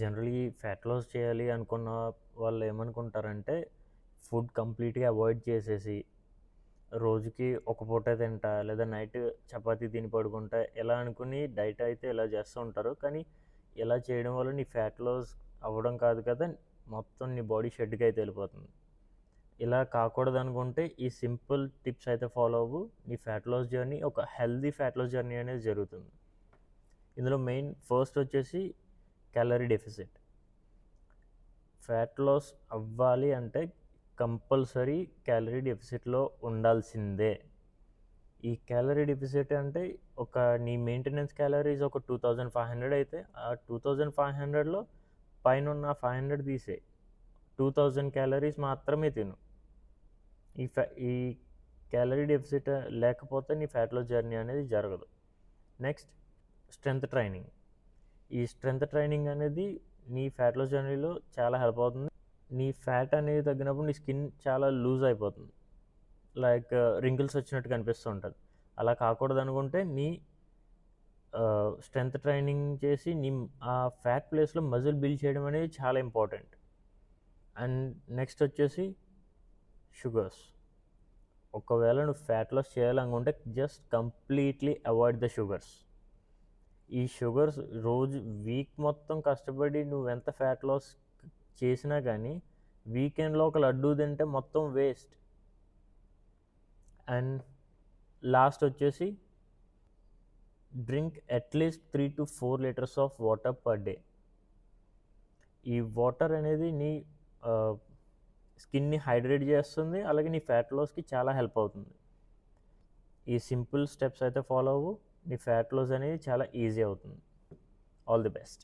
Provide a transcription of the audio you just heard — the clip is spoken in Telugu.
జనరల్లీ ఫ్యాట్ లాస్ చేయాలి అనుకున్న వాళ్ళు ఏమనుకుంటారంటే ఫుడ్ కంప్లీట్గా అవాయిడ్ చేసేసి రోజుకి ఒక పూట తింటా లేదా నైట్ చపాతీ తిని పడుకుంటా ఇలా అనుకుని డైట్ అయితే ఇలా చేస్తూ ఉంటారు. కానీ ఇలా చేయడం వల్ల నీ ఫ్యాట్ లాస్ అవ్వడం కాదు కదా, మొత్తం నీ బాడీ షెడ్కి అయితే వెళ్ళిపోతుంది. ఇలా కాకూడదు అనుకుంటే ఈ సింపుల్ టిప్స్ అయితే ఫాలో అవ్వు. నీ ఫ్యాట్ లాస్ జర్నీ ఒక హెల్దీ ఫ్యాట్ లాస్ జర్నీ అనేది జరుగుతుంది. ఇందులో మెయిన్ ఫస్ట్ వచ్చేసి క్యాలరీ డెఫిసిట్. ఫ్యాట్ లాస్ అవ్వాలి అంటే కంపల్సరీ క్యాలరీ డెఫిసిట్లో ఉండాల్సిందే. ఈ క్యాలరీ డెఫిసిట్ అంటే ఒక నీ మెయింటెనెన్స్ క్యాలరీస్ ఒక 2500 అయితే ఆ 2500లో పైన ఉన్న 500 తీసే 2000 క్యాలరీస్ మాత్రమే తిను. ఈ క్యాలరీ డెఫిసిట్ లేకపోతే నీ ఫ్యాట్ లాస్ జర్నీ అనేది జరగదు. Next strength training. ఈ స్ట్రెంగ్త్ ట్రైనింగ్ అనేది నీ ఫ్యాట్ లాస్ జర్నీలో చాలా హెల్ప్ అవుతుంది. నీ ఫ్యాట్ అనేది తగ్గినప్పుడు నీ స్కిన్ చాలా లూజ్ అయిపోతుంది, లైక్ రింకిల్స్ వచ్చినట్టు కనిపిస్తూ ఉంటుంది. అలా కాకూడదు అనుకుంటే నీ స్ట్రెంగ్త్ ట్రైనింగ్ చేసి నీ ఆ ఫ్యాట్ ప్లేస్లో మజిల్ బిల్డ్ చేయడం అనేది చాలా ఇంపార్టెంట్. అండ్ నెక్స్ట్ వచ్చేసి షుగర్స్. ఒకవేళ నువ్వు ఫ్యాట్ లాస్ చేయాలనుకుంటే just completely avoid the sugars. ఈ షుగర్స్ రోజు వీక్ మొత్తం కష్టపడి నువ్వు ఎంత ఫ్యాట్ లాస్ చేసినా కానీ వీకెండ్లో ఒక లడ్డూ తింటే మొత్తం వేస్ట్. అండ్ లాస్ట్ వచ్చేసి drink at least 3 to 4 litres of water per day. ఈ వాటర్ అనేది నీ స్కిన్ని హైడ్రేట్ చేస్తుంది, అలాగే నీ ఫ్యాట్ లాస్కి చాలా హెల్ప్ అవుతుంది. ఈ సింపుల్ స్టెప్స్ అయితే ఫాలో అవ్వు, నీ ఫ్యాట్ లాస్ అనేది చాలా ఈజీ అవుతుంది. All the best.